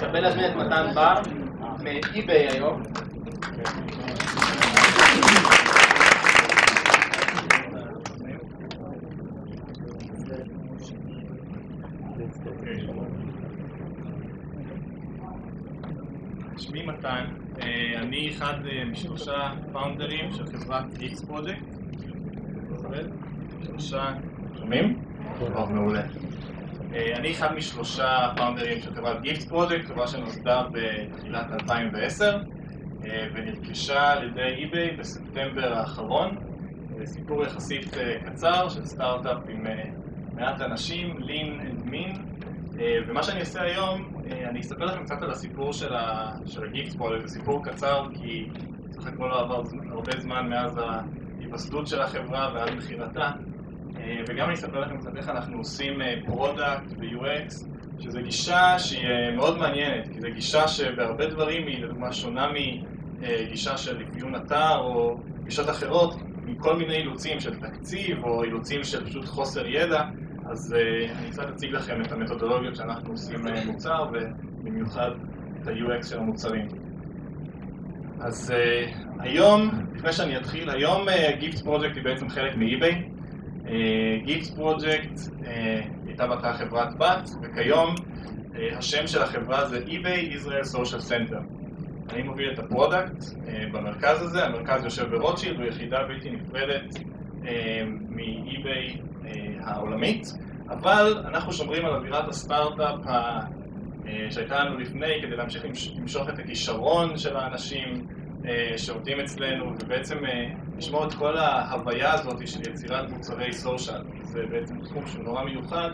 שווה להזמין את מתן בר מאי-ביי היום. שמי מתן, אני אחד משלושה פאונדרים של חברת X Project. שלושה, שומעים? מעולה. אני אחד משלושה פאונדרים של חברת Gift Project, חברה שנוסדה בתחילת 2010 ונרכשה על ידי eBay בספטמבר האחרון. סיפור יחסית קצר של סטארט-אפ עם מעט אנשים, lean and mean. ומה שאני אעשה היום, אני אספר לכם קצת על הסיפור של ה-Gift Project. זה סיפור קצר כי סך הכל עבר הרבה זמן מאז ההיווסדות של החברה ועד מכירתה. וגם אני אספר לכם קצת איך אנחנו עושים פרודקט ו-UX, שזו גישה שהיא מאוד מעניינת, כי זו גישה שבהרבה דברים היא לדוגמה שונה מגישה של אפיון אתר או גישות אחרות, מכל מיני אילוצים של תקציב או אילוצים של פשוט חוסר ידע. אז אני קצת אציג לכם את המתודולוגיות שאנחנו עושים מוצר, ובמיוחד את ה-UX של המוצרים. אז היום, לפני שאני אתחיל, היום Gift Project היא בעצם חלק מ-eBay. Gift Project הייתה בהתחלה חברת בת, וכיום השם של החברה זה eBay Israel Social Center. אני מוביל את הפרודקט במרכז הזה. המרכז יושב ברוטשילד, הוא יחידה בלתי נפרדת מ-eBay העולמית, אבל אנחנו שומרים על אווירת הסטארט-אפ שהייתה לנו לפני, כדי להמשיך למשוך את הכישרון של האנשים שעובדים אצלנו, ובעצם לשמור את כל ההוויה הזאת של יצירת מוצרי סושיאל. זה בעצם תחום שהוא נורא מיוחד,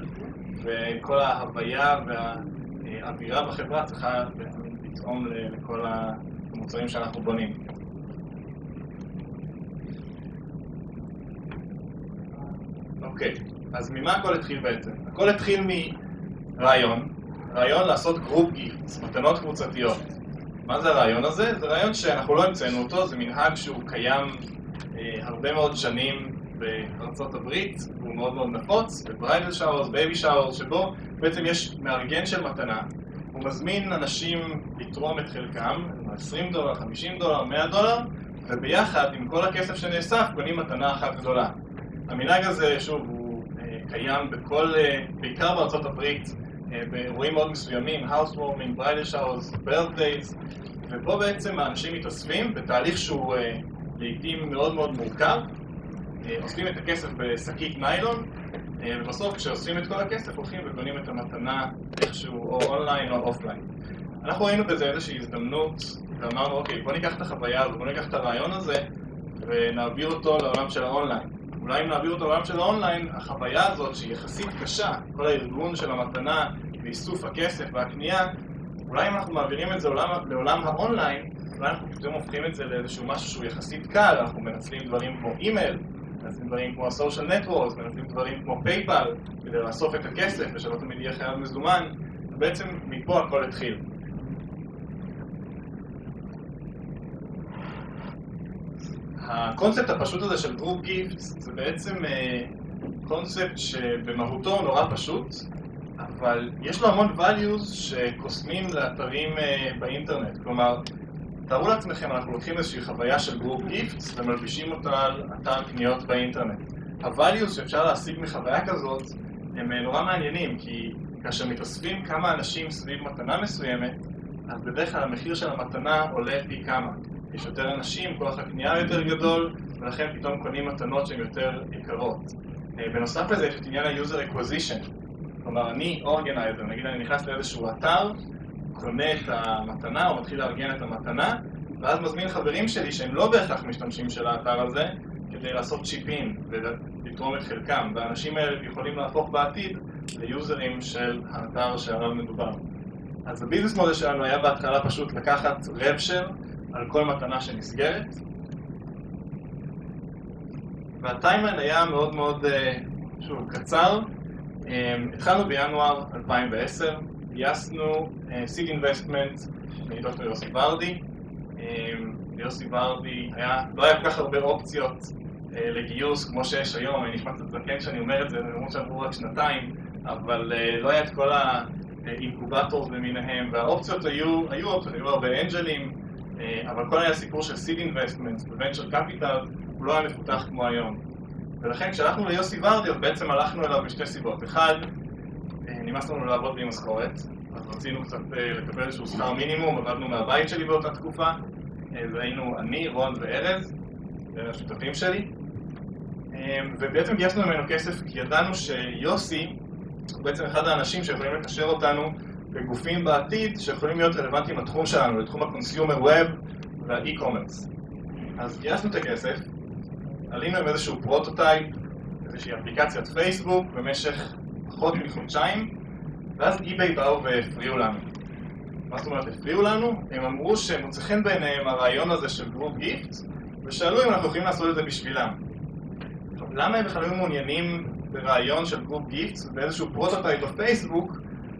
וכל ההוויה והאווירה בחברה צריכה בעצם לתאום לכל המוצרים שאנחנו בונים. אוקיי, אז ממה הכל התחיל בעצם? הכל התחיל מרעיון לעשות גרופ גיפטס, מתנות קבוצתיות. מה זה הרעיון הזה? זה רעיון שאנחנו לא המצאנו אותו, זה מנהג שהוא קיים הרבה מאוד שנים בארצות הברית, והוא מאוד מאוד נפוץ, בבריידל שאורס, בייבי שאורס, שבו בעצם יש מארגן של מתנה, הוא מזמין אנשים לתרום את חלקם, $20, $50, $100, וביחד עם כל הכסף שנאסף קונים מתנה אחת גדולה. המנהג הזה, שוב, הוא קיים בעיקר בארצות הברית, באירועים מאוד מסוימים, housewarming, bridal showers, birthdays, ובו בעצם האנשים מתאספים בתהליך שהוא לעתים מאוד מאוד מורכב, אוספים את הכסף בשקית ניילון, ובסוף כשאוספים את כל הכסף הולכים וקונים את המתנה איכשהו או אונליין או אופליין. אנחנו ראינו בזה איזושהי הזדמנות ואמרנו, אוקיי, בוא ניקח את החוויה הזו, בוא ניקח את הרעיון הזה ונעביר אותו לעולם של האונליין. אולי אם נעביר אותו לעולם של האונליין, החוויה הזאת שהיא יחסית קשה, כל הארגון של המתנה ואיסוף הכסף והקנייה, אולי אם אנחנו מעבירים את זה לעולם האונליין, אולי אנחנו פתאום הופכים את זה לאיזשהו משהו שהוא יחסית קל. אנחנו מנצלים דברים כמו אימייל, מנצלים דברים כמו הסושיאל נטוורקס, מנצלים דברים כמו פייפל כדי לאסוף את הכסף ושלא תמיד יהיה חייב מזומן. ובעצם מפה הכל התחיל. הקונספט הפשוט הזה של גרופ גיפטס זה בעצם קונספט שבמהותו נורא פשוט, אבל יש לו המון values שקוסמים לאתרים באינטרנט. כלומר, תארו לעצמכם, אנחנו לוקחים איזושהי חוויה של גרופ גיפטס ומלבישים אותה על אתר קניות באינטרנט. ה-values שאפשר להשיג מחוויה כזאת הם נורא מעניינים, כי כאשר מתאספים כמה אנשים סביב מתנה מסוימת, אז בדרך כלל המחיר של המתנה עולה פי כמה. יש יותר אנשים, כוח הקנייה יותר גדול, ולכן פתאום קונים מתנות שהן יותר יקרות. בנוסף לזה יש את עניין ה-user acquisition. כלומר, אני אורגנייזר, נגיד אני נכנס לאיזשהו אתר, קונה את המתנה או מתחיל לארגן את המתנה, ואז מזמין חברים שלי שהם לא בהכרח משתמשים של האתר הזה, כדי לעשות צ'יפין ולתרום את חלקם. והאנשים האלה יכולים להפוך בעתיד ליוזרים של האתר שעליו מדובר. אז הביזנס מודל שלנו היה בהתחלה פשוט לקחת רב שייר על כל מתנה שנסגרת, והטיימליין היה מאוד מאוד, שוב, קצר. התחלנו בינואר 2010, גייסנו Seed Investment מדוקטור יוסי ורדי. יוסי ורדי לא היה כל כך הרבה אופציות לגיוס כמו שיש היום, אני נשמע קצת זקן שאני אומר את זה, למרות שעברו רק שנתיים, אבל לא היה את כל האינקובטורס למיניהם, והאופציות היו הרבה אנג'לים, אבל כל היה סיפור של Seed Investments ו-Venture Capital, הוא לא היה מפותח כמו היום. ולכן כשהלכנו ליוסי ורדי, בעצם הלכנו אליו משתי סיבות. אחד, נמאס לנו לעבוד בלי משכורת, אז רצינו קצת לקבל איזשהו שכר מינימום, עבדנו מהבית שלי באותה תקופה, והיינו אני, רון וארז, השותפים שלי, ובעצם גייסנו ממנו כסף כי ידענו שיוסי הוא בעצם אחד האנשים שיכולים לקשר אותנו בגופים בעתיד שיכולים להיות רלוונטיים לתחום שלנו, לתחום ה-Consumer Web וה-e-commerce. אז גייסנו את הכסף, עלינו עם איזשהו פרוטוטייפ, איזושהי אפליקציית פייסבוק במשך פחות מחודשיים, ואז eBay באו והפריעו לנו. מה זאת אומרת הפריעו לנו? הם אמרו שמוצא חן בעיניהם הרעיון הזה של גרופ גיפט, ושאלו אם אנחנו יכולים לעשות את זה בשבילם. למה הם בכלל היו מעוניינים ברעיון של גרופ גיפט באיזשהו פרוטוטייפ בפייסבוק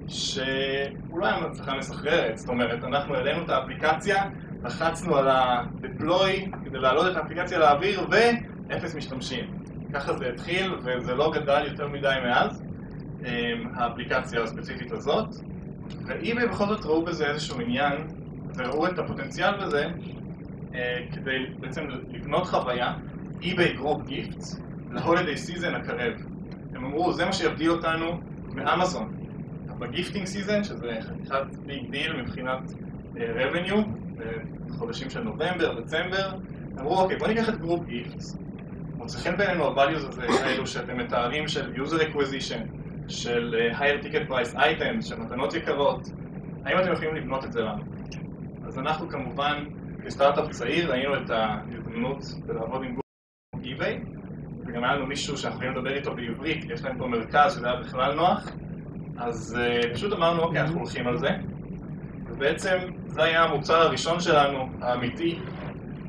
שהוא לא היה מצליחה מסחררת? זאת אומרת, אנחנו העלינו את האפליקציה, לחצנו על ה-deploy כדי להעלות את האפליקציה לאוויר ואפס משתמשים. ככה זה התחיל וזה לא גדל יותר מדי מאז, האפליקציה הספציפית הזאת. ואיביי בכל זאת ראו בזה איזשהו עניין וראו את הפוטנציאל בזה כדי בעצם לקנות חוויה eBay Group Gifts להולידיי סיזן הקרב. הם אמרו, זה מה שיבדיל אותנו מאמזון. בגיפטינג סיזן, שזה חתיכת ביג דיל מבחינת revenue, בחודשים של נובמבר, דצמבר, אמרו, אוקיי, בוא ניקח את Group Gifts, מוצא חן בינינו ה-values הזה, האלו שאתם מתארים של user acquisition, של higher ticket price items, של מתנות יקרות, האם אתם יכולים לבנות את זה לנו? אז אנחנו כמובן, כסטארט-אפ צעיר, ראינו את ההזדמנות לעבוד עם גוף eBay, וגם היה לנו מישהו שאנחנו יכולים לדבר איתו בעברית, יש להם פה מרכז שזה היה בכלל נוח, אז פשוט אמרנו, אוקיי, אנחנו הולכים על זה, ובעצם זה היה המוצר הראשון שלנו, האמיתי,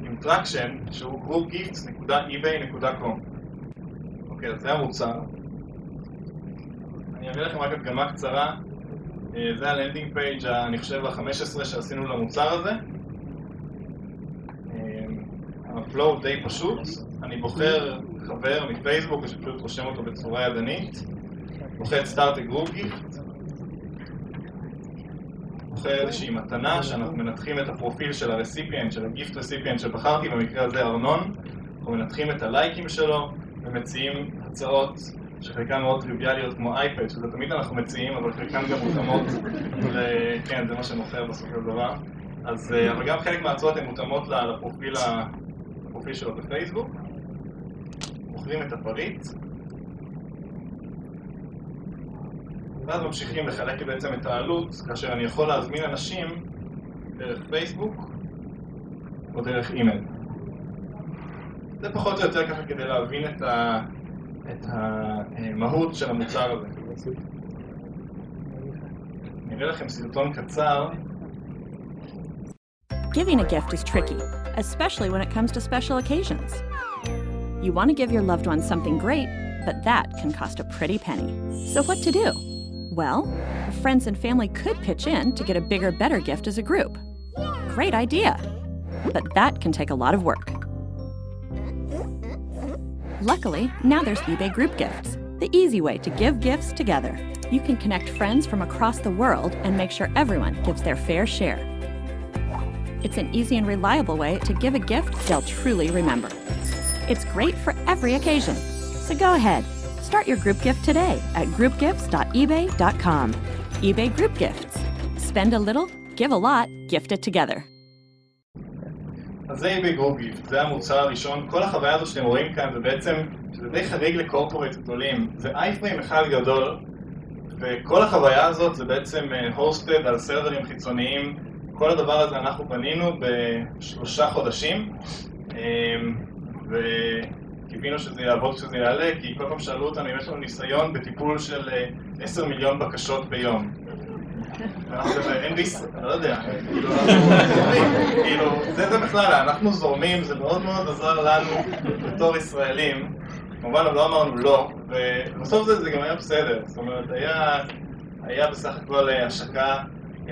עם טראקשן, שהוא groupgifts.ebay.com. אוקיי, אז זה המוצר. אני אביא לכם רק הדגמה קצרה. זה הלנדינג פייג' אני חושב ה-15 שעשינו למוצר הזה. הפלואו די פשוט. אני בוחר חבר מפייסבוק ושפשוט רושם אותו בצורה ידנית. בוחר את סטארט גרופ גיפט. בוחר איזושהי מתנה שאנחנו מנתחים את הפרופיל של הרסיפיאנט, של הגיפט רסיפיאנט שבחרתי, במקרה הזה ארנון. אנחנו מנתחים את הלייקים שלו ומציעים הצעות שחלקן מאוד טריוויאליות כמו אייפד, שזה תמיד אנחנו מציעים, אבל חלקן גם מותאמות כן, זה מה שמוכר בסוף של דבר. אבל גם חלק מההצעות הן מותאמות לפרופיל שלו בפייסבוק. מוכרים את הפריט. ואז ממשיכים לחלק בעצם את העלות, כאשר אני יכול להזמין אנשים דרך פייסבוק או דרך אימייל. זה פחות או יותר ככה כדי להבין את המהות של המוצר הזה. נראה לכם סרטון קצר. Giving a gift is tricky, especially when it comes to special occasions. You want to give your loved ones something great, but that can cost a pretty penny. So what to do? Well, friends and family could pitch in to get a bigger, better gift as a group. Great idea! But that can take a lot of work. Luckily, now there's eBay Group Gifts, the easy way to give gifts together. You can connect friends from across the world and make sure everyone gives their fair share. It's an easy and reliable way to give a gift they'll truly remember. It's great for every occasion. So go ahead, start your group gift today at groupgifts.ebay.com. eBay Group Gifts. Spend a little, give a lot, gift it together. אז זה eBay Group Gift, זה המוצר הראשון. כל החוויה הזאת שאתם רואים כאן זה בעצם, שזה די חריג לקורפורט גדולים. זה אייפריים אחד גדול, וכל החוויה הזאת זה בעצם hosted על סרברים חיצוניים. כל הדבר הזה אנחנו בנינו ב3 חודשים, וקיווינו שזה יעבוד כשזה יעלה, כי כל פעם שאלו אותנו אם יש לנו ניסיון בטיפול של 10 מיליון בקשות ביום. ואנחנו כזה, אין בישראל, אני לא יודע, כאילו, זה בכלל, אנחנו זורמים, זה מאוד מאוד עזר לנו בתור ישראלים, כמובן לא אמרנו לא, ובסוף זה גם היה בסדר, זאת אומרת, היה בסך הכל השקה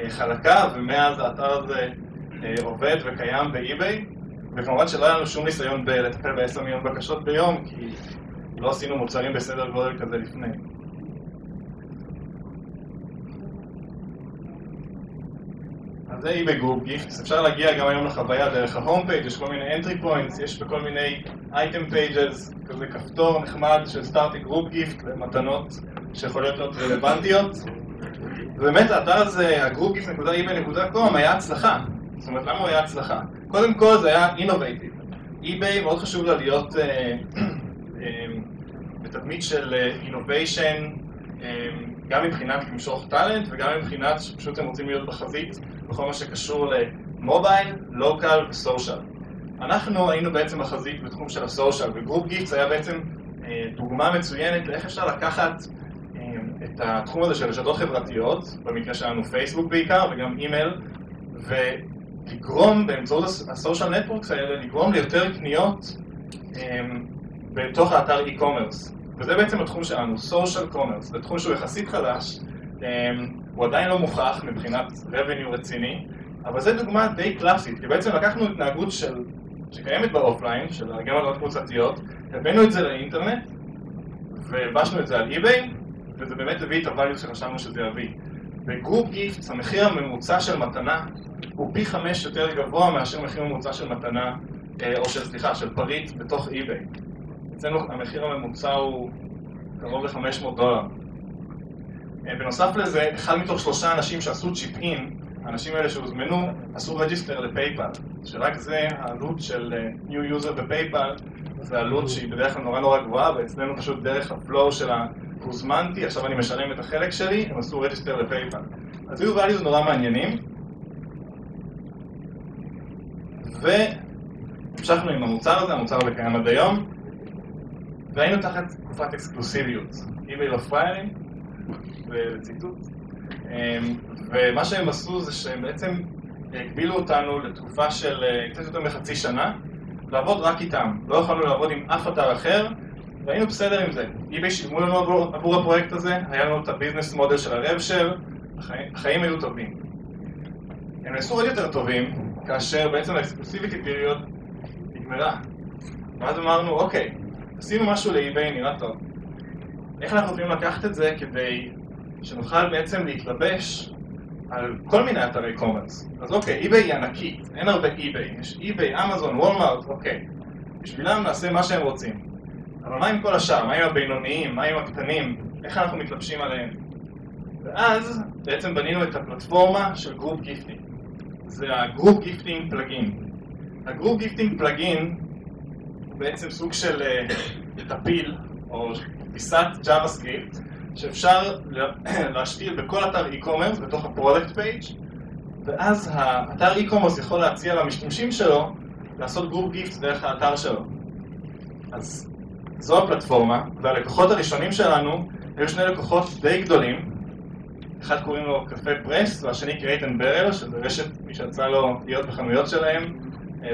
חלקה, ומאז האתר הזה עובד וקיים באי-ביי, וכמובן שלא היה לנו שום ניסיון לטפל ב10 מיליון בקשות ביום, כי לא עשינו מוצרים בסדר גודל כזה לפני. אז זה eBay Group Gifts, אפשר להגיע גם היום לחוויה דרך ההום פייג', יש כל מיני entry points, יש בכל מיני item pages, כזה כפתור נחמד של start a group gift למתנות שיכולות להיות רלוונטיות. ובאמת האתר הזה, ה-groupgift.ebay.com היה הצלחה. זאת אומרת, למה הוא היה הצלחה? קודם כל זה היה innovative. eBay מאוד חשוב לה להיות בתדמית של innovation, גם מבחינת למשוך טלנט וגם מבחינת שפשוט הם רוצים להיות בחזית בכל מה שקשור למובייל, לוקל וסושיאל. אנחנו היינו בעצם בחזית בתחום של הסושיאל, וגרופ גיפטס היה בעצם דוגמה מצוינת לאיך אפשר לקחת את התחום הזה של רשתות חברתיות, במקרה שלנו פייסבוק בעיקר וגם אימייל, ולגרום באמצעות הסושיאל נטוורקס האלה, לגרום ליותר קניות בתוך האתר e-commerce. וזה בעצם התחום שלנו, social commerce, זה תחום שהוא יחסית חדש, הוא עדיין לא מוכח מבחינת revenue רציני, אבל זו דוגמה די קלאסית, כי בעצם לקחנו התנהגות שקיימת באופליין, של גם הרשתות קבוצתיות, הבאנו את זה לאינטרנט, והלבשנו את זה על eBay, וזה באמת הביא את הvalue שחשבנו שזה יביא. בגרופ גיפטס, המחיר הממוצע של מתנה הוא פי 5 יותר גבוה מאשר מחיר ממוצע של מתנה, או של פריט בתוך eBay. אצלנו המחיר הממוצע הוא קרוב ל$500. בנוסף לזה, אחד מתוך 3 אנשים שעשו צ'יפ אין, האנשים האלה שהוזמנו, עשו רג'יסטר לפייפל, שרק זה העלות של new user בפייפל, זה עלות שהיא בדרך כלל נורא גבוהה, ואצלנו פשוט דרך הפלואו של הוזמנתי, עכשיו אני משלם את החלק שלי, הם עשו רג'יסטר לפייפל. אז היו values נורא מעניינים, והמשכנו עם המוצר הזה, המוצר הזה קיים עד היום, והיינו תחת תקופת אקסקלוסיביות, eBay לא פריירים, וציטוט. ומה שהם עשו זה שהם בעצם הגבילו אותנו לתקופה של קצת יותר מחצי שנה, לעבוד רק איתם. לא יכולנו לעבוד עם אף אתר אחר, והיינו בסדר עם זה. eBay שילמו לנו עבור הפרויקט הזה, היה לנו את הביזנס מודל של הרב-שר, החיים היו טובים. הם נעשו עוד יותר טובים, כאשר בעצם האקסקלוסיביטי פיריוד נגמרה. ואז אמרנו, אוקיי, עשינו משהו ל-eBay, נראה טוב. איך אנחנו יכולים לקחת את זה כדי שנוכל בעצם להתלבש על כל מיני אתרי קומרס? אז אוקיי, eBay היא ענקית, אין הרבה eBay. יש eBay, אמזון, וולמארט, אוקיי. בשבילם נעשה מה שהם רוצים. אבל מה עם כל השאר? מה עם הבינוניים? מה עם הקטנים? איך אנחנו מתלבשים עליהם? ואז בעצם בנינו את הפלטפורמה של גרופ גיפטינג. זה הגרופ גיפטינג פלאגין. הגרופ גיפטינג פלאגין הוא בעצם סוג של תפיל או פיסת JavaScript שאפשר להשתיל בכל אתר e-commerce בתוך ה-product page, ואז האתר e-commerce יכול להציע למשתמשים שלו לעשות גרופ גיפט דרך האתר שלו. אז זו הפלטפורמה, והלקוחות הראשונים שלנו היו 2 לקוחות די גדולים. אחד קוראים לו קפה פרס, והשני קרייט אנד ברל, שזה רשת מי שיצא לו להיות בחנויות שלהם.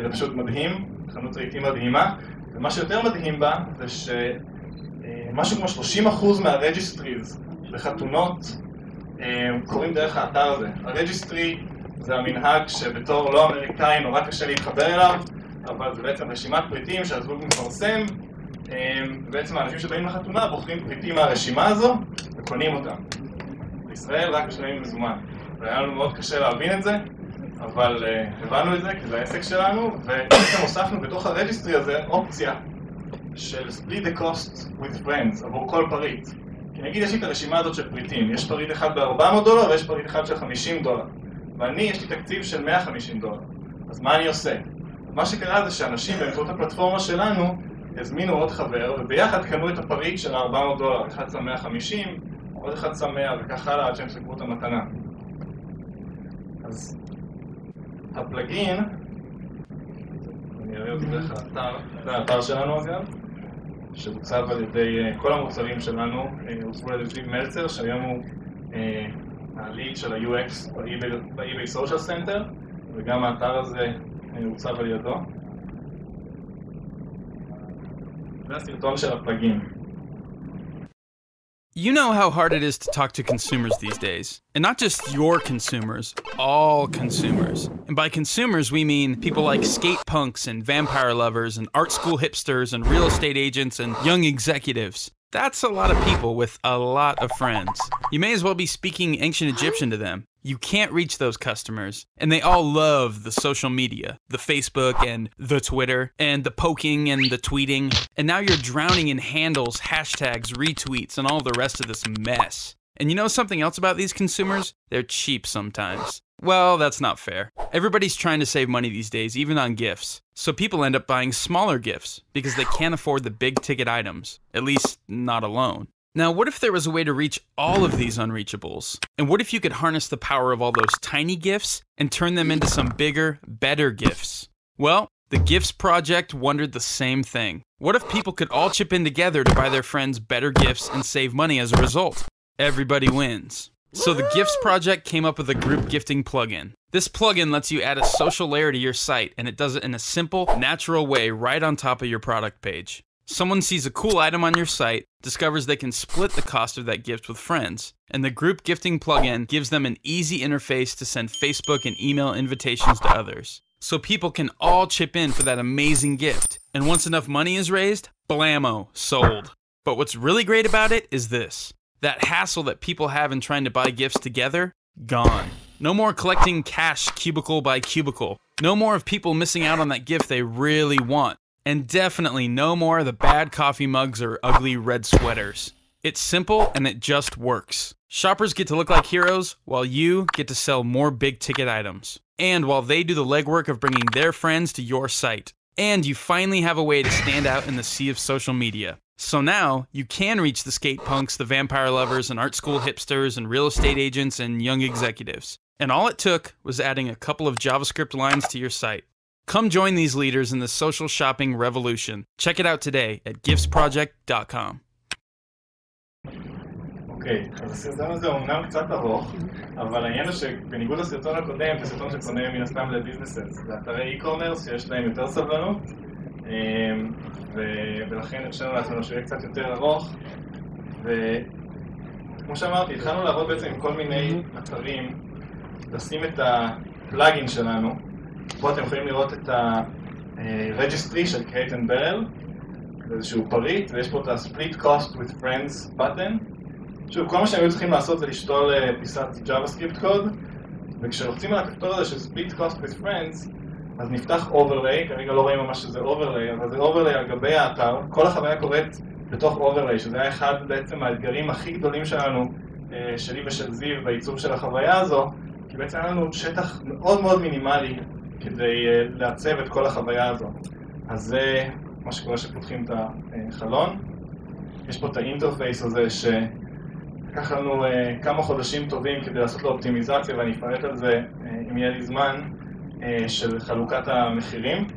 זה פשוט מדהים, חנות רהיטים מדהימה. ומה שיותר מדהים בה זה שמשהו כמו 30% מהרג'יסטריז לחתונות קוראים דרך האתר הזה. הרג'יסטרי זה המנהג שבתור לא אמריקאי נורא קשה להתחבר אליו, אבל זה בעצם רשימת פריטים שהזוג מפרסם, ובעצם האנשים שבאים לחתונה בוחרים פריטים מהרשימה הזו וקונים אותם. בישראל רק משלמים מזומן, והיה לנו מאוד קשה להבין את זה, אבל הבנו את זה כי זה העסק שלנו, ובעצם הוספנו בתוך הרג'יסטרי הזה אופציה של split the cost with friends עבור כל פריט. כי נגיד יש לי את הרשימה הזאת של פריטים, יש פריט אחד $400 ויש פריט אחד של $50, ואני יש לי תקציב של $150, אז מה אני עושה? מה שקרה זה שאנשים באמצעות הפלטפורמה שלנו הזמינו עוד חבר, וביחד קנו את הפריט של $400, אחד שם 150, עוד אחד שם 100 וכך הלאה עד שהם סגרו את המתנה. אז הפלגין, אני אראה אותו דרך האתר, זה האתר שלנו אגב, שהוצב על ידי כל המוצרים שלנו, הוצבו על ידי זיו מלצר, שהיום הוא הליד של ה-UX ב-eBay Social Center, וגם האתר הזה הוצב על ידו. זה הסרטון של הפלאגין. You know how hard it is to talk to consumers these days. And not just your consumers, all consumers. And by consumers, we mean people like skate punks and vampire lovers and art school hipsters and real estate agents and young executives. That's a lot of people with a lot of friends. You may as well be speaking ancient Egyptian to them. You can't reach those customers, and they all love the social media, the Facebook and the Twitter, and the poking and the tweeting, and now you're drowning in handles, hashtags, retweets, and all the rest of this mess. And you know something else about these consumers? They're cheap sometimes. Well, that's not fair. Everybody's trying to save money these days, even on gifts. So people end up buying smaller gifts because they can't afford the big ticket items, at least not alone. Now, what if there was a way to reach all of these unreachables? And what if you could harness the power of all those tiny gifts and turn them into some bigger, better gifts? Well, the Gifts Project wondered the same thing. What if people could all chip in together to buy their friends better gifts and save money as a result? Everybody wins. So the Gifts Project came up with a group gifting plugin. This plugin lets you add a social layer to your site, and it does it in a simple, natural way right on top of your product page. Someone sees a cool item on your site, discovers they can split the cost of that gift with friends, and the group gifting plugin gives them an easy interface to send Facebook and email invitations to others. So people can all chip in for that amazing gift. And once enough money is raised, blammo, sold. But what's really great about it is this. That hassle that people have in trying to buy gifts together, gone. No more collecting cash cubicle by cubicle. No more of people missing out on that gift they really want. And definitely no more of the bad coffee mugs or ugly red sweaters. It's simple and it just works. Shoppers get to look like heroes while you get to sell more big ticket items. And while they do the legwork of bringing their friends to your site. And you finally have a way to stand out in the sea of social media. So now you can reach the skate punks, the vampire lovers, and art school hipsters, and real estate agents, and young executives. And all it took was adding a couple of JavaScript lines to your site. Come join these leaders in the social shopping revolution. Check it out today at giftsproject.com. אוקיי, אז הסרטון הזה אומנם קצת ארוך, אבל העניין הוא שבניגוד לסרטון הקודם, זה סרטון שפונה מן הסתם לביזנסס, לאתרי e-commerce שיש להם יותר סבלנות, ולכן אפשרנו לעצמנו שיהיה קצת יותר ארוך, וכמו שאמרתי, התחלנו לעבוד בעצם עם כל מיני אתרים, לשים את הפלאגין שלנו. פה אתם יכולים לראות את ה-registry של Crate and Barrel, זה איזשהו פריט, ויש פה את ה-Split Cost with Friends button. שוב, כל מה שהם היו צריכים לעשות זה לשתול פיסת JavaScript קוד, וכשלוחצים על הכפתור הזה של Split Cost with Friends, אז נפתח overlay, כרגע לא רואים ממש שזה overlay, אבל זה overlay על גבי האתר, כל החוויה קורית בתוך overlay, שזה היה אחד בעצם האתגרים הכי גדולים שלנו, שלי ושל זיו, בעיצוב של החוויה הזו, כי בעצם היה לנו שטח מאוד מאוד מינימלי כדי לעצב את כל החוויה הזו. אז זה מה שקורה שפותחים את החלון. יש פה את האינטרפייס הזה שלקח לנו כמה חודשים טובים כדי לעשות לו אופטימיזציה, ואני אפרט על זה אם יהיה לי זמן, של חלוקת המחירים.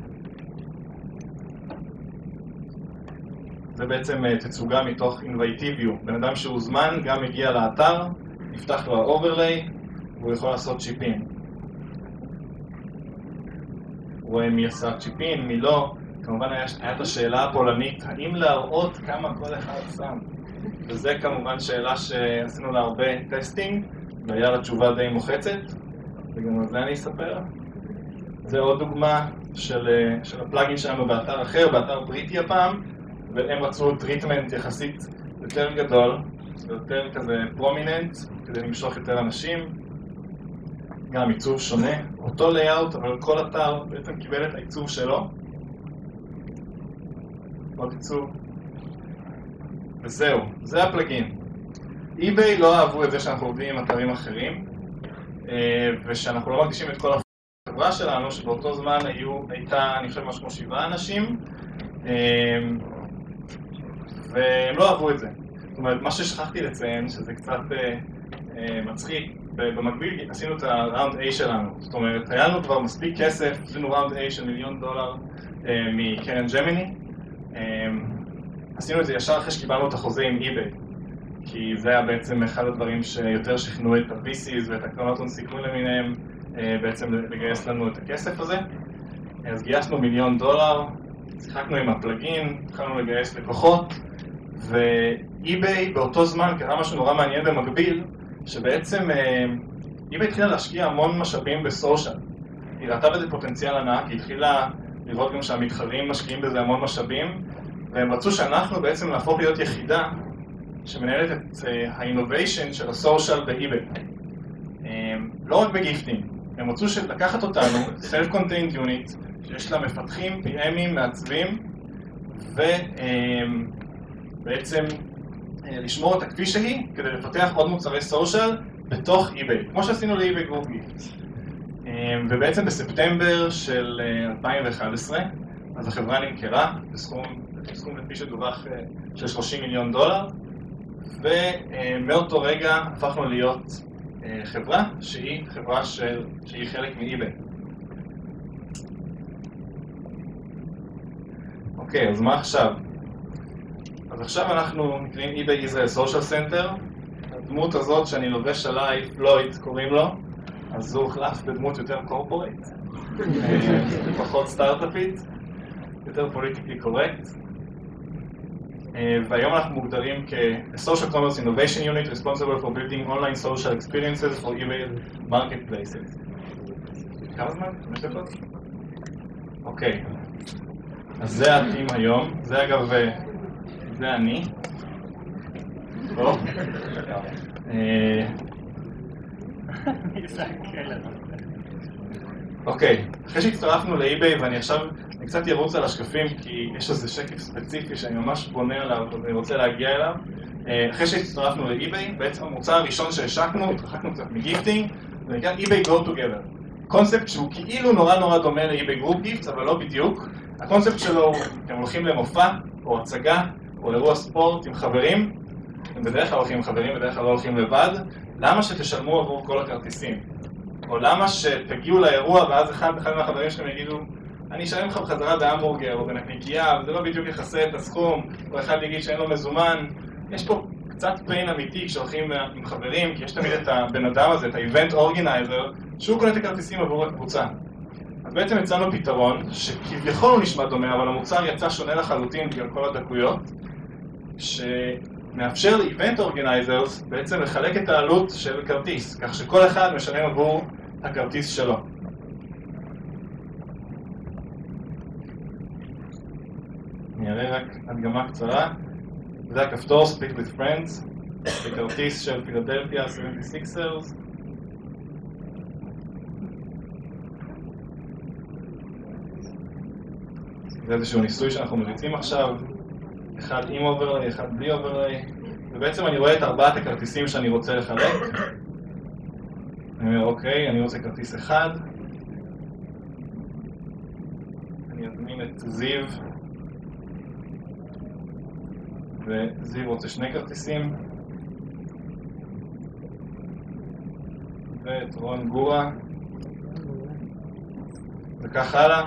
זה בעצם תצוגה מתוך Invite-View. בן אדם שהוזמן גם מגיע לאתר, נפתח לו ה-overlay, והוא יכול לעשות צ'יפין. רואה מי עשה צ'יפין, מי לא. כמובן היה את השאלה הפולנית, האם להראות כמה כל אחד שם? וזה כמובן שאלה שעשינו לה הרבה טסטינג, והיה לה תשובה די מוחצת, וגם על זה אני אספר. זה עוד דוגמה של הפלאגין שלנו באתר אחר, באתר בריטי הפעם, והם רצו טריטמנט יחסית יותר גדול, ויותר כזה פרומיננט, כדי למשוך יותר אנשים. גם עיצוב שונה, אותו לייאוט, אבל כל אתר בעצם קיבל את העיצוב שלו. עוד עיצוב. וזהו, זה הפלאגין. eBay לא אהבו את זה שאנחנו עובדים עם אתרים אחרים, ושאנחנו לא מקדישים את כל החברה שלנו, שבאותו זמן הייתה, אני חושב, משהו כמו 7 אנשים, והם לא אהבו את זה. זאת אומרת, מה ששכחתי לציין, שזה קצת מצחיק, במקביל עשינו את הראונד A שלנו. זאת אומרת, היה לנו כבר מספיק כסף, עשינו ראונד A של $1,000,000 מקרן ג'מיני. עשינו את זה ישר אחרי שקיבלנו את החוזה עם eBay, כי זה היה בעצם אחד הדברים שיותר שכנעו את ה-VCs ואת הקרנות הון סיכון למיניהם, בעצם לגייס לנו את הכסף הזה. אז גייסנו $1,000,000, שיחקנו עם הפלגין, התחלנו לגייס לקוחות, ואי-ביי באותו זמן קרה משהו נורא מעניין במקביל, שבעצם אי-ביי התחילה להשקיע המון משאבים בסושיאל. היא ראתה בזה פוטנציאל ענק, היא התחילה לראות גם שהמתחרים משקיעים בזה המון משאבים, והם רצו שאנחנו בעצם להפוך להיות יחידה שמנהלת את האינוביישן של הסושיאל באי-ביי. לא רק בגיפטים, הם רצו לקחת אותנו, self-contained unit, שיש לה מפתחים, PM'ים, מעצבים, ובעצם לשמור אותה כפי שהיא, כדי לפתח עוד מוצרי סושיאל בתוך eBay, כמו שעשינו ל-eBay Group Gifts. ובעצם בספטמבר של 2011, אז החברה נמכרה בסכום לפי שדווח של $30 מיליון, ומאותו רגע הפכנו להיות חברה שהיא חברה שהיא חלק מ-eBay. אוקיי, אז מה עכשיו? אז עכשיו אנחנו נקראים eBay Israel Social Center. הדמות הזאת שאני לובש עליי, פלויד קוראים לו, אז הוא הוחלף בדמות יותר קורפורייט, פחות סטארט-אפית, יותר פוליטיקלי קורקט. והיום אנחנו מוגדרים כ-Social Commerce Innovation Unit responsible for building online social experiences for eBay marketplaces. כמה זמן? 5 דקות? אוקיי. אז זה הטים היום. זה אגב, זה אני. טוב. אוקיי, אחרי שהצטרפנו לאי-ביי ואני עכשיו קצת ירוץ על השקפים כי יש איזה שקף ספציפי שאני ממש בונה עליו ואני רוצה להגיע אליו. אחרי שהצטרפנו לאי-ביי, בעצם המוצר הראשון שהשקנו, התרחקנו קצת מגיפטינג, זה נקרא eBay Go Together. קונספט שהוא כאילו נורא דומה ל-eBay Group Gifts, אבל לא בדיוק. הקונספט שלו הוא, אתם הולכים למופע או הצגה או לאירוע ספורט עם חברים, אתם בדרך כלל הולכים עם חברים, בדרך כלל לא הולכים לבד, למה שתשלמו עבור כל הכרטיסים? או למה שתגיעו לאירוע ואז אחד מהחברים שלכם יגידו אני אשלם לך בחזרה בהמבורגר או בנקניקייה, וזה לא בדיוק יחסה את הסכום, או אחד יגיד שאין לו מזומן. יש פה קצת פיין אמיתי כשהולכים עם חברים, כי יש תמיד את הבן אדם הזה, את ה-Event Organizer, שהוא קונה את הכרטיסים עבור הקבוצה. אז בעצם הצענו פתרון, שכביכול הוא נשמע דומה, אבל המוצר יצא שונה לחלוטין בגלל כל הדקויות, שמאפשר ל-Event Organizers בעצם לחלק את העלות של כרטיס, כך שכל אחד משלם עבור הכרטיס שלו. אני אראה רק הדגמה קצרה. זה הכפתור Speak with Friends, זה כרטיס של פילדלפיה 76ers. זה איזשהו ניסוי שאנחנו מריצים עכשיו, אחד עם אוברליי, אחד בלי אוברליי, ובעצם אני רואה את 4 הכרטיסים שאני רוצה לחלק. אני אומר, אוקיי, אני רוצה כרטיס אחד. אני אזמין את זיו, וזיו רוצה 2 כרטיסים. ואת רון גורה. וכך הלאה.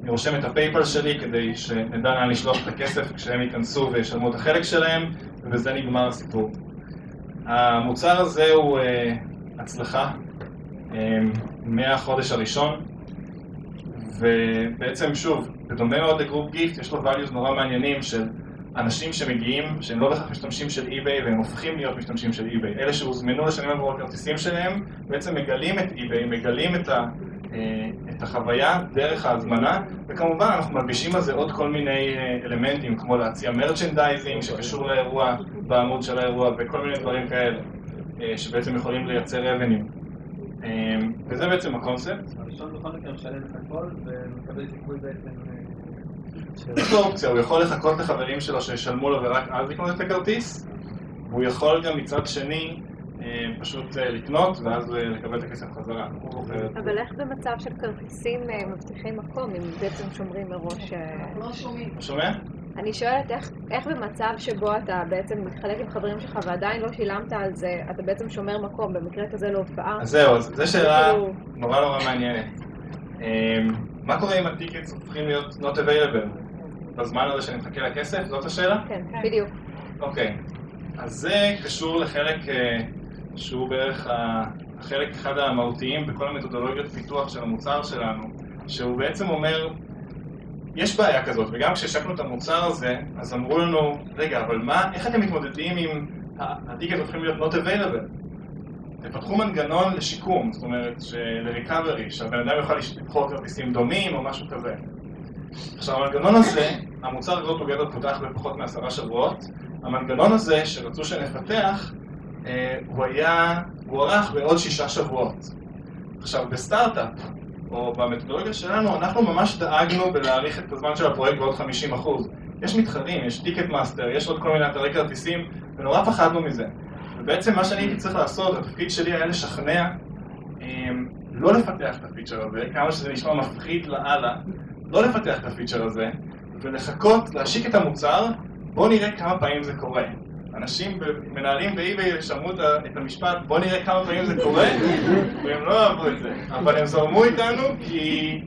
אני רושם את הפייפל שלי כדי שנדע לאן לשלוח את הכסף כשהם ייכנסו וישלמו את החלק שלהם, ובזה נגמר הסיפור. המוצר הזה הוא הצלחה מהחודש הראשון, ובעצם שוב, בדומה מאוד לגרופ גיפט, יש לו values נורא מעניינים של אנשים שמגיעים, שהם לא בהכרח משתמשים של eBay והם הופכים להיות משתמשים של eBay. אלה שהוזמנו לשנים עבור הכרטיסים שלהם, בעצם מגלים את eBay, מגלים את החוויה דרך ההזמנה, וכמובן אנחנו מלבישים על זה עוד כל מיני אלמנטים, כמו להציע מרצ'נדייזינג שקשור לאירוע, בעמוד של האירוע, וכל מיני דברים כאלה, שבעצם יכולים לייצר revenue. וזה בעצם הקונספט. הראשון בכל מקרה משלם את הכל ומקבל סיכוי בעצם... יש לו אופציה, הוא יכול לחכות לחברים שלו שישלמו לו ורק אז לקנות את הכרטיס, והוא יכול גם מצד שני פשוט לקנות ואז לקבל את הכסף חזרה. אבל איך במצב של כרטיסים מבטיחים מקום, אם בעצם שומרים מראש... לא שומעים. שומע? אני שואלת איך במצב שבו אתה בעצם מתחלק עם חברים שלך ועדיין לא שילמת על זה, אתה בעצם שומר מקום, במקרה כזה להופעה? אז זהו, זו שאלה נורא מעניינת. מה קורה אם הטיקטס הופכים להיות not available? בזמן הזה שאני מחכה לכסף? זאת השאלה? כן, בדיוק. אוקיי. אז זה קשור לחלק שהוא בערך החלק אחד המהותיים בכל המתודולוגיות פיתוח של המוצר שלנו, שהוא בעצם אומר, יש בעיה כזאת, וגם כשהשקנו את המוצר הזה, אז אמרו לנו, רגע, אבל מה, איך אתם מתמודדים עם הטיקט הופכים להיות not available? תפתחו מנגנון לשיקום, זאת אומרת, ל-recovery, שהבן אדם יוכל לבחור כרטיסים דומים או משהו כזה. עכשיו, המנגנון הזה, המוצר Grow Together פותח בפחות מ10 שבועות, המנגנון הזה שרצו שנפתח, הוא הוארך בעוד 6 שבועות. עכשיו, בסטארט-אפ, או במתודולוגיה שלנו, אנחנו ממש דאגנו בלהאריך את הזמן של הפרויקט בעוד 50%. יש מתחרים, יש טיקט מאסטר, יש עוד כל מיני אתרי כרטיסים, ונורא פחדנו מזה. ובעצם מה שאני הייתי צריך לעשות, התפקיד שלי היה לשכנע, לא לפתח את הפיצ'ר הזה, כמה שזה נשמע מפחיד לאללה, לא לפתח את הפיצ'ר הזה, ולחכות, להשיק את המוצר, בואו נראה כמה פעמים זה קורה. אנשים מנהלים באי-ביי שמעו את המשפט, בואו נראה כמה פעמים זה קורה, והם לא אהבו את זה. אבל הם זרמו איתנו כי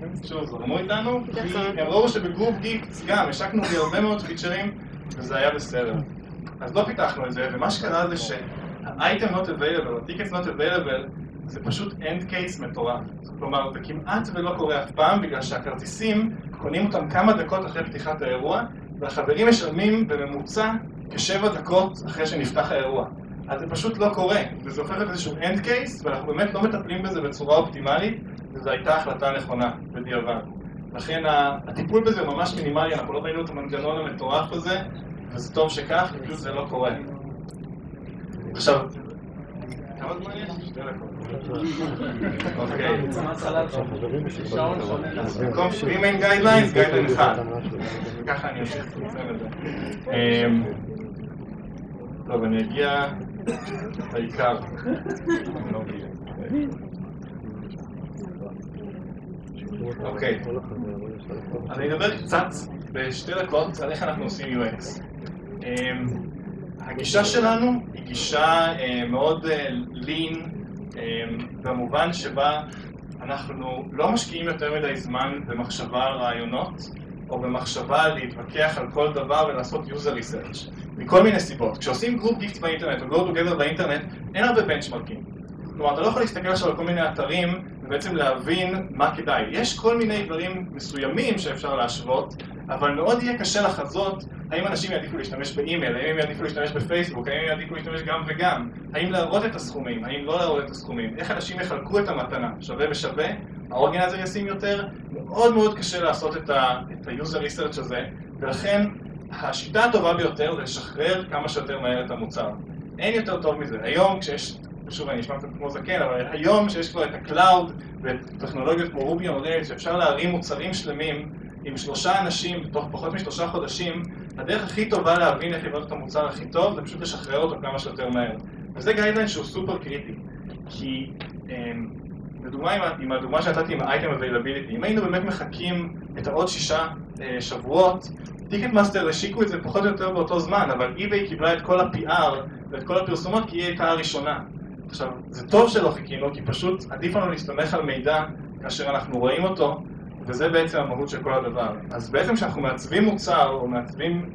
הם ראו שבגרופ גיקס גם השקנו בהרבה מאוד פיצ'רים, וזה היה בסדר. אז לא פיתחנו את זה, ומה שקרה זה שה-item not available, ה-tickets not available, זה פשוט end case מטורף. כלומר, זה כמעט ולא קורה אף פעם, בגלל שהכרטיסים קונים אותם כמה דקות אחרי פתיחת האירוע, והחברים משלמים בממוצע כ7 דקות אחרי שנפתח האירוע. אז זה פשוט לא קורה, וזה הופך את איזשהו end case, ואנחנו באמת לא מטפלים בזה בצורה אופטימלית, וזו הייתה החלטה נכונה בדיעבד. לכן הטיפול בזה הוא ממש מינימלי, אנחנו לא ראינו את המנגנון המטורף הזה, וזה טוב שכך, פשוט זה לא קורה. עכשיו, כמה זמן יש? 2 דקות. אוקיי. אז במקום 3 main guidelines, guideline 1. וככה אני אמשיך לצמצם את זה. טוב, אני אגיע לעיקר. אוקיי. אני אדבר קצת ב2 דקות על איך אנחנו עושים UX. הגישה שלנו היא גישה מאוד lean, במובן שבה אנחנו לא משקיעים יותר מדי זמן במחשבה על רעיונות, או במחשבה להתווכח על כל דבר ולעשות user research. מכל מיני סיבות. כשעושים group gifts באינטרנט או go together באינטרנט, אין הרבה בנצ'מרקים. כלומר, אתה לא יכול להסתכל עכשיו על כל מיני אתרים ובעצם להבין מה כדאי. יש כל מיני דברים מסוימים שאפשר להשוות, אבל מאוד יהיה קשה לחזות האם אנשים יעדיפו להשתמש באימייל, האם הם יעדיפו להשתמש בפייסבוק, האם הם יעדיפו להשתמש גם וגם, האם להראות את הסכומים, האם לא להראות את הסכומים, איך אנשים יחלקו את המתנה, שווה בשווה, האורגנייזר ישים יותר, מאוד מאוד קשה לעשות את ה-user research הזה, ולכן השיטה הטובה ביותר זה לשחרר כמה שיותר מהר את המוצר. אין יותר טוב מזה. היום כשיש, שוב אני נשמע קצת כמו זקן, אבל היום כשיש כבר את הקלאוד וטכנולוגיות כמו רובי on Rails, שאפשר להרים מוצרים שלמים עם 3 אנשים בתוך פחות מ3 חודשים, הדרך הכי טובה להבין איך לבנות את המוצר הכי טוב זה פשוט לשחרר אותו כמה שיותר מהר. וזה גיידליין שהוא סופר קריטי, כי לדוגמה עם הדוגמה שנתתי עם ה-item availability, אם היינו באמת מחכים את העוד 6 שבועות, טיקט מאסטר השיקו את זה פחות או יותר באותו זמן, אבל eBay קיבלה את כל ה-PR ואת כל הפרסומות כי היא הייתה הראשונה. עכשיו, זה טוב שלא חיכינו, כי פשוט עדיף לנו להסתמך על מידע כאשר אנחנו רואים אותו, וזה בעצם המהות של כל הדבר. אז בעצם כשאנחנו מעצבים מוצר, או מעצבים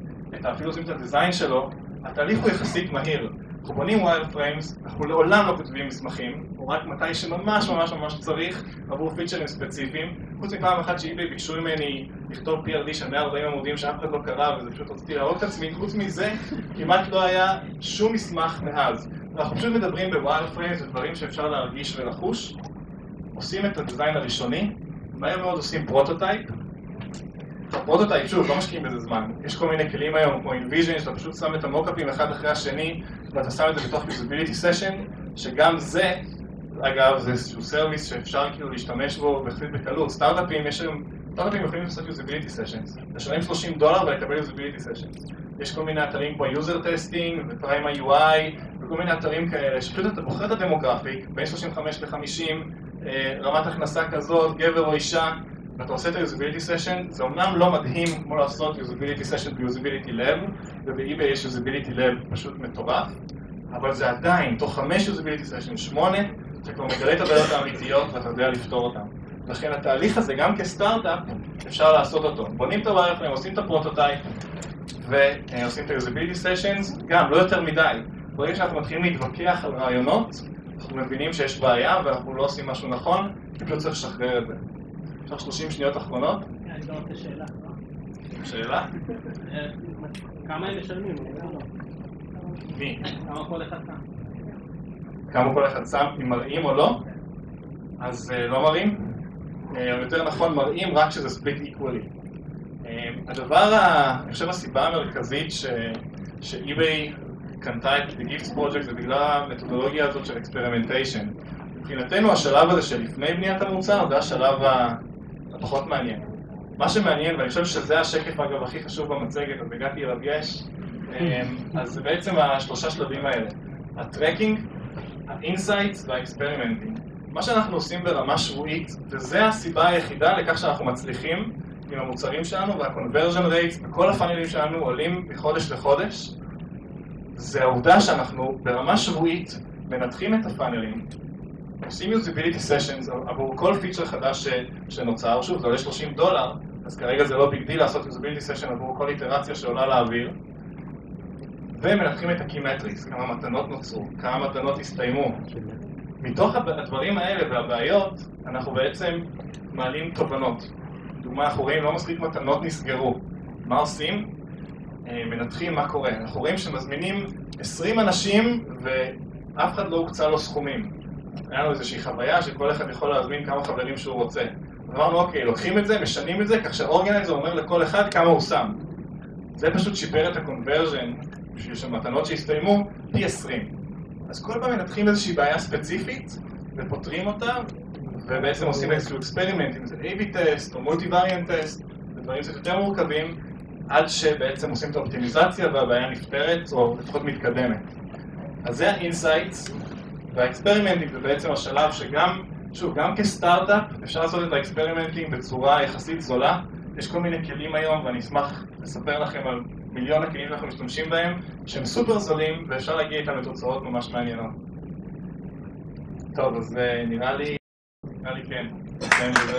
אפילו עושים את הדיזיין שלו, התהליך הוא יחסית מהיר. אנחנו בונים wireframes, אנחנו לעולם לא כותבים מסמכים, או רק מתי שממש ממש ממש צריך עבור פיצ'רים ספציפיים. חוץ מפעם אחת שאיביי ביקשו ממני לכתוב PRD של 140 עמודים שאף אחד לא קרא, וזה פשוט רציתי להראות את עצמי. חוץ מזה, כמעט לא היה שום מסמך מאז. אנחנו פשוט מדברים ב-wireframes, ודברים שאפשר להרגיש ולחוש, עושים את הדיזיין הראשוני, מהר מאוד עושים פרוטוטייפ. פרוטוטייפ, שוב, לא משקיעים בזה זמן. יש כל מיני כלים היום, כמו InVision, שאתה פשוט שם את המוקאפים אחד אחרי השני, ואתה שם את זה בתוך usability session, שגם זה, אגב, זה איזשהו סרוויס שאפשר כאילו להשתמש בו בקלות. סטארט-אפים יכולים לעשות usability sessions. לשלם $30 ולקבל usability sessions. יש כל מיני אתרים כמו user testing ו-Prime UI, וכל מיני אתרים כאלה, שפשוט אתה בוחר את הדמוגרפיק, בין 35 ל-50, רמת הכנסה כזאת, גבר או אישה, ואתה עושה את ה-usability session, זה אומנם לא מדהים כמו לעשות usability session ב-usability lab, וב-eBay יש usability lab פשוט מטורף, אבל זה עדיין, תוך 5 usability session, 8, אתה כבר מגלה את הבעיות האמיתיות ואתה יודע לפתור אותן. לכן התהליך הזה, גם כסטארט-אפ, אפשר לעשות אותו. בונים את ה-wireframe, עושים את הפרוטוטייפ, ועושים את ה-usability sessions, גם לא יותר מדי. ברגע שאנחנו מתחילים להתווכח על רעיונות, אנחנו מבינים שיש בעיה ואנחנו לא עושים משהו נכון, פשוט צריך לשחרר את זה. אפשר 30 שניות אחרונות? אני לא רוצה שאלה. שאלה? כמה הם משלמים? מי? כמה כל אחד שם? כמה כל אחד שם, אם מראים או לא? אז לא מראים. או יותר נכון, מראים רק שזה ספליט איקוולי. אני חושב הסיבה המרכזית שאיביי קנתה את The Gifts Project זה בגלל המתודולוגיה הזאת של experimentation. מבחינתנו השלב הזה שלפני בניית המוצר זה השלב הפחות מעניין. מה שמעניין, ואני חושב שזה השקף אגב הכי חשוב במצגת, אז הגעתי אליו יש, אז זה בעצם השלושה שלבים האלה. הטרקינג, האינסייטס והאקספרימנטינג. מה שאנחנו עושים ברמה שבועית, וזה הסיבה היחידה לכך שאנחנו מצליחים עם המוצרים שלנו, וה-conversion rates וכל הפאנלים שלנו עולים מחודש לחודש, זה העובדה שאנחנו ברמה שבועית מנתחים את הפאנלים, עושים usability sessions עבור כל פיצ'ר חדש שנוצר, שוב זה עולה $30, אז כרגע זה לא ביג דיל לעשות usability session עבור כל איטרציה שעולה לאוויר, ומנתחים את ה-key metrics, כמה מתנות נוצרו, כמה מתנות הסתיימו. מתוך הדברים האלה והבעיות, אנחנו בעצם מעלים תובנות. דוגמה, אנחנו רואים לא מספיק מתנות נסגרו. מה עושים? מנתחים מה קורה. אנחנו רואים שמזמינים 20 אנשים ואף אחד לא הוקצה לו סכומים. היה לנו איזושהי חוויה שכל אחד יכול להזמין כמה חברים שהוא רוצה. אמרנו, אוקיי, לוקחים את זה, משנים את זה, כך שהאורגנייזר אומר לכל אחד כמה הוא שם. זה פשוט שיפר את הקונברז'ן בשביל שמתנות שהסתיימו פי 20. אז כל פעם מנתחים איזושהי בעיה ספציפית ופותרים אותה, ובעצם עושים איזשהו אקספרימנט, אם זה A/B טסט או מולטי-וריאנט טסט, ודברים קצת יותר מורכבים, עד שבעצם עושים את האופטימיזציה והבעיה נפתרת, או לפחות מתקדמת. אז זה האינסייטס, והאקספרימנטים זה בעצם השלב שגם, שוב, גם כסטארט-אפ אפשר לעשות את האקספרימנטים בצורה יחסית זולה. יש כל מיני כלים היום, ואני אשמח לספר לכם על מיליון הכלים שאנחנו משתמשים בהם, שהם סופר זולים, ואפשר להגיע איתם לתוצאות ממש מעניינות. טוב, אז נראה לי כן. כן, זה.